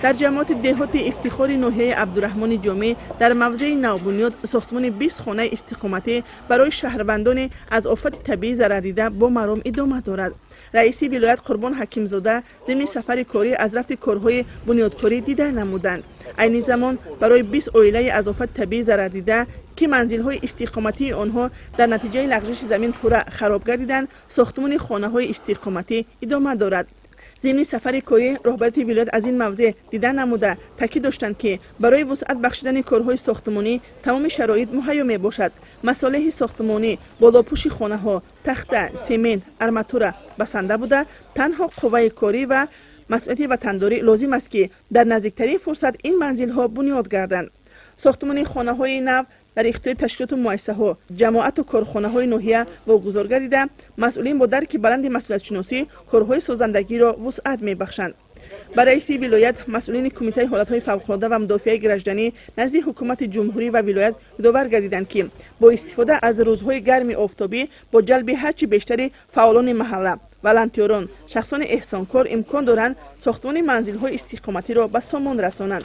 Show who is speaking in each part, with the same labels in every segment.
Speaker 1: در جماعت دهات افتخار ناحیه عبدالرحمن جامع در موضع نوبنیاد ساختمان 20 خانه استقامتی برای شهروندان از آفت طبیعی ضرر دیده با مرام ادامه دارد. رئیس ولایت قربان حکیم زاده ضمن سفر کاری از رفت کارهای بنیادکاری دیده نمودند. عین زمان برای 20 عائله از آفت طبیعی ضرر دیده که منزل‌های استقامتی آنها در نتیجه لغزش زمین پوره خراب گردیدند، ساختمان خانه‌های استقامتی ادامه دارد. ضمن سفر کاری رهبری ولایت از این موضوع دیدن نموده تاکید داشتند که برای وسعت بخشیدن کارهای ساختمانی تمام شرایط مهیا می باشد. مصالح ساختمانی، بالاپوشی خانه‌ها، تخته، سمنت، آرماتور بسنده بوده، تنها قوه کاری و مسئولیت وطنداری لازم است که در نزدیکترین فرصت این منزل‌ها بنیاد گردند. ساختمان خانه‌های نو در اختیار تشکیلات و مؤسسه‌ها، جماعت و کارخانه‌های ناحیه واگذار گردیده، مسئولین با درک بلند مسئولیت شناسی کارهای سازندگی را وسعت می‌بخشند. برای رئیس ولایت، مسئولین کمیته حالت‌های فوق‌العاده و مدافع گرجدنی نزد حکومت جمهوری و ولایت یادآور گردیدند که با استفاده از روزهای گرم آفتابی با جلب هرچی بیشتری فعالان محله، ولنتیران، شخصان احسانکار امکان دارند ساختمان منزل‌های استقامتی را به سامان رسانند.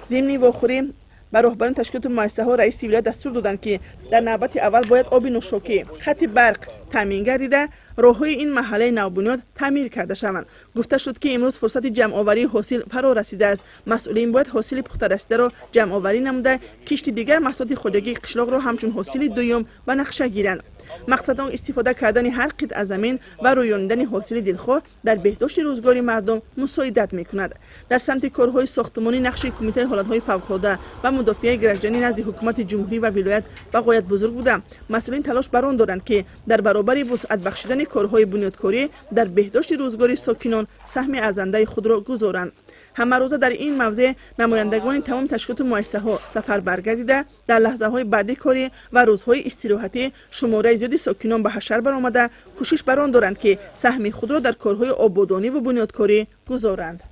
Speaker 1: ضمن واخوری به رهبران تشکیلات مؤسسه‌ها رئیس ولایت دستور دادند که در نوبت اول باید آب نوشاکی، خط برق تامین گردیده، راه‌های این محله نوبنیاد تعمیر کرده شوند. گفته شد که امروز فرصت جمع‌آوری حاصل فرا رسیده است. مسئولین باید حاصل پخته رسیده را جمع‌آوری نموده، کشت دیگر محصولات خودجوی قشلاق را همچون حاصل دوم و نقشه گیرند. مقصد آن استفاده کردن هر قطعه زمین و رویاندن حاصل دلخواه در بهداشت روزگاری مردم مساعدت می‌کند. در سمت کارهای ساختمانی نقش کمیته حالت‌های فوق‌العاده و مدافع گرجدنی نزد حکومت جمهوری و ولایت به غایت بزرگ بوده. مسئولین تلاش بر آن دارند که در برابر وسعت بخشیدن کارهای بنیادکاری در بهداشت روزگاری ساکنان سهم ارزنده خود را گذارند. همه روزه در این موضع نمایندگان تمام تشکیلات و مؤسسه‌ها سفر برگردیده در لحظه‌های بعدی کاری و روزهای استراحتی شماره زیادی ساکنان به حشر برآمده کوشش بر آن دارند که سهم خود را در کارهای آبادانی و بنیادکاری گذارند.